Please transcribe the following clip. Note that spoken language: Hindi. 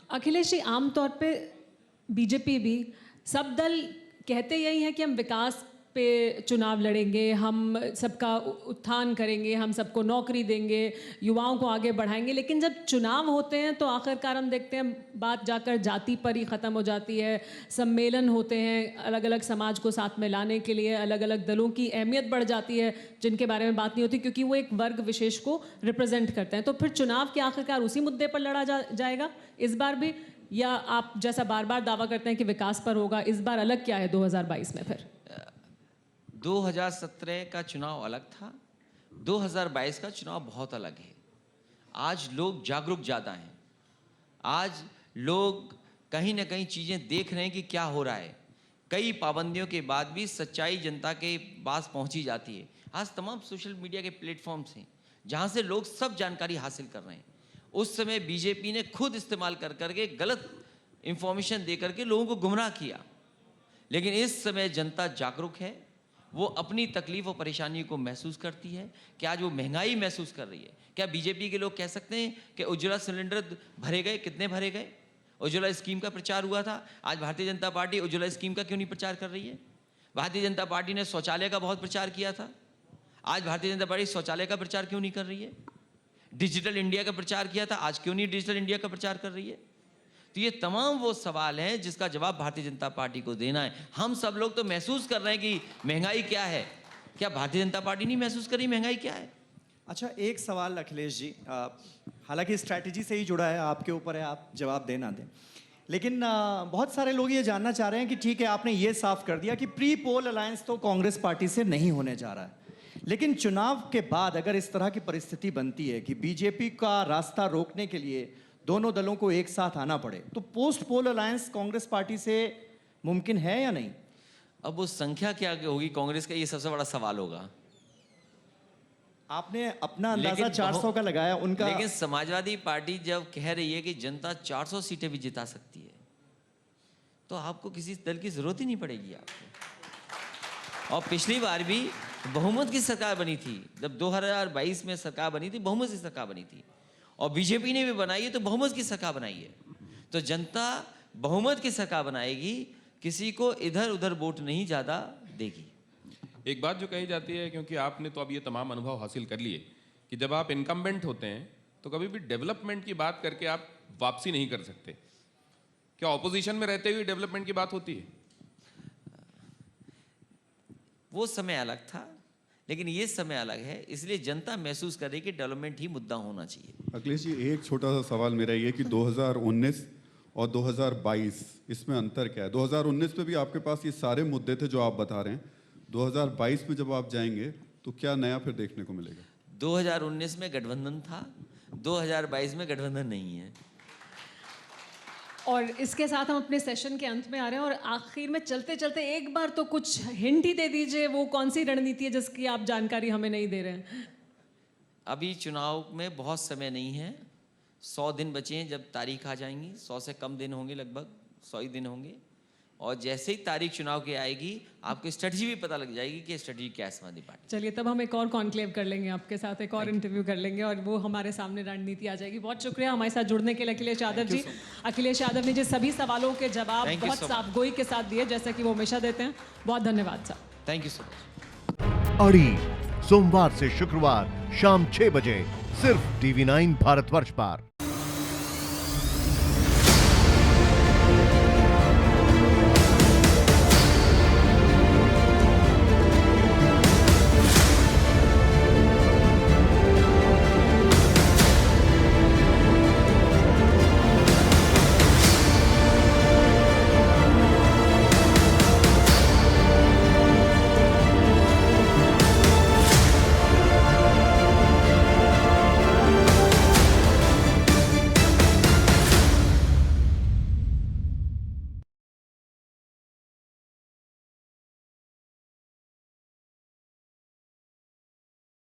अखिलेश जी, आमतौर पे बीजेपी भी सब दल कहते यही हैं कि हम विकास पे चुनाव लड़ेंगे, हम सबका उत्थान करेंगे, हम सबको नौकरी देंगे, युवाओं को आगे बढ़ाएंगे। लेकिन जब चुनाव होते हैं तो आखिरकार हम देखते हैं बात जाकर जाति पर ही ख़त्म हो जाती है। सम्मेलन होते हैं अलग अलग समाज को साथ में लाने के लिए, अलग अलग दलों की अहमियत बढ़ जाती है जिनके बारे में बात नहीं होती, क्योंकि वो एक वर्ग विशेष को रिप्रेजेंट करते हैं। तो फिर चुनाव के आखिरकार उसी मुद्दे पर लड़ा जाएगा इस बार भी, या आप जैसा बार बार दावा करते हैं कि विकास पर होगा, इस बार अलग क्या है 2022 में? फिर 2017 का चुनाव अलग था, 2022 का चुनाव बहुत अलग है। आज लोग जागरूक ज़्यादा हैं, आज लोग कहीं ना कहीं चीज़ें देख रहे हैं कि क्या हो रहा है। कई पाबंदियों के बाद भी सच्चाई जनता के पास पहुंची जाती है। आज तमाम सोशल मीडिया के प्लेटफॉर्म्स हैं जहां से लोग सब जानकारी हासिल कर रहे हैं। उस समय बीजेपी ने खुद इस्तेमाल कर करके गलत इंफॉर्मेशन दे करके लोगों को गुमराह किया, लेकिन इस समय जनता जागरूक है। वो अपनी तकलीफ और परेशानी को महसूस करती है कि आज वो महंगाई महसूस कर रही है। क्या बीजेपी के लोग कह सकते हैं कि उज्ज्वला सिलेंडर भरे गए? कितने भरे गए? उज्ज्वला स्कीम का प्रचार हुआ था, आज भारतीय जनता पार्टी उज्ज्वला स्कीम का क्यों नहीं प्रचार कर रही है? भारतीय जनता पार्टी ने शौचालय का बहुत प्रचार किया था, आज भारतीय जनता पार्टी शौचालय का प्रचार क्यों नहीं कर रही है? डिजिटल इंडिया का प्रचार किया था, आज क्यों नहीं डिजिटल इंडिया का प्रचार कर रही है? तो ये तमाम वो सवाल हैं जिसका जवाब भारतीय जनता पार्टी को देना है। हम सब लोग तो महसूस कर रहे हैं कि महंगाई क्या है, क्या भारतीय जनता पार्टी नहीं महसूस कर रही महंगाई क्या है? अच्छा, एक सवाल अखिलेश जी, हालांकि स्ट्रैटेजी से ही जुड़ा है, आपके ऊपर है, आप जवाब देना दें, लेकिन बहुत सारे लोग ये जानना चाह रहे हैं कि ठीक है, आपने ये साफ कर दिया कि प्री पोल अलायंस तो कांग्रेस पार्टी से नहीं होने जा रहा है, लेकिन चुनाव के बाद अगर इस तरह की परिस्थिति बनती है कि बीजेपी का रास्ता रोकने के लिए दोनों दलों को एक साथ आना पड़े, तो post poll alliance Congress party से मुमकिन है या नहीं? अब वो संख्या क्या होगी कांग्रेस का, ये सबसे बड़ा सवाल होगा। आपने अपना अंदाजा 400 का लगाया, उनका। लेकिन समाजवादी पार्टी जब कह रही है कि जनता 400 सीटें भी जिता सकती है, तो आपको किसी दल की जरूरत ही नहीं पड़ेगी आपको। और पिछली बार भी बहुमत की सरकार बनी थी, जब 2022 में सरकार बनी थी, बहुमत की सरकार बनी थी, और बीजेपी ने भी बनाई है तो बहुमत की सरकार बनाई है। तो जनता बहुमत की सरकार बनाएगी, किसी को इधर उधर वोट नहीं ज़्यादा देगी। एक बात जो कही जाती है, क्योंकि आपने तो अब ये तमाम अनुभव हासिल कर लिए कि जब आप इनकम्बेंट होते हैं तो कभी भी डेवलपमेंट की बात करके आप वापसी नहीं कर सकते। क्या ऑपोजिशन में रहते हुए डेवलपमेंट की बात होती है? वो समय अलग था, लेकिन ये समय अलग है, इसलिए जनता महसूस करे कि डेवलपमेंट ही मुद्दा होना चाहिए। अखिलेश जी, एक छोटा सा सवाल मेरा ये कि 2019 और 2022 इसमें अंतर क्या है? 2019 में भी आपके पास ये सारे मुद्दे थे जो आप बता रहे हैं, 2022 में जब आप जाएंगे तो क्या नया फिर देखने को मिलेगा? 2019 में गठबंधन था, 2022 में गठबंधन नहीं है। और इसके साथ हम अपने सेशन के अंत में आ रहे हैं, और आखिर में चलते चलते एक बार तो कुछ हिंट ही दे दीजिए, वो कौन सी रणनीति है जिसकी आप जानकारी हमें नहीं दे रहे हैं? अभी चुनाव में बहुत समय नहीं है, 100 दिन बचे हैं। जब तारीख आ जाएंगी, 100 से कम दिन होंगे, लगभग 100 ही दिन होंगे, और जैसे ही तारीख चुनाव की आएगी आपको स्ट्रेटजी भी पता लग जाएगी कि स्ट्रेटजी क्या है समाजवादी पार्टी। चलिए, तब हम एक और कॉन्क्लेव कर लेंगे आपके साथ, एक और इंटरव्यू कर लेंगे, और वो हमारे सामने रणनीति आ जाएगी। बहुत शुक्रिया हमारे साथ जुड़ने के लिए अखिलेश यादव जी। अखिलेश यादव ने जो सभी सवालों के जवाब बहुत साफगोई के साथ दिए, जैसे कि वो हमेशा देते हैं। बहुत धन्यवाद sir. Thank you so much. अड़ी सोमवार से शुक्रवार शाम 6 बजे सिर्फ TV9 भारतवर्ष पर।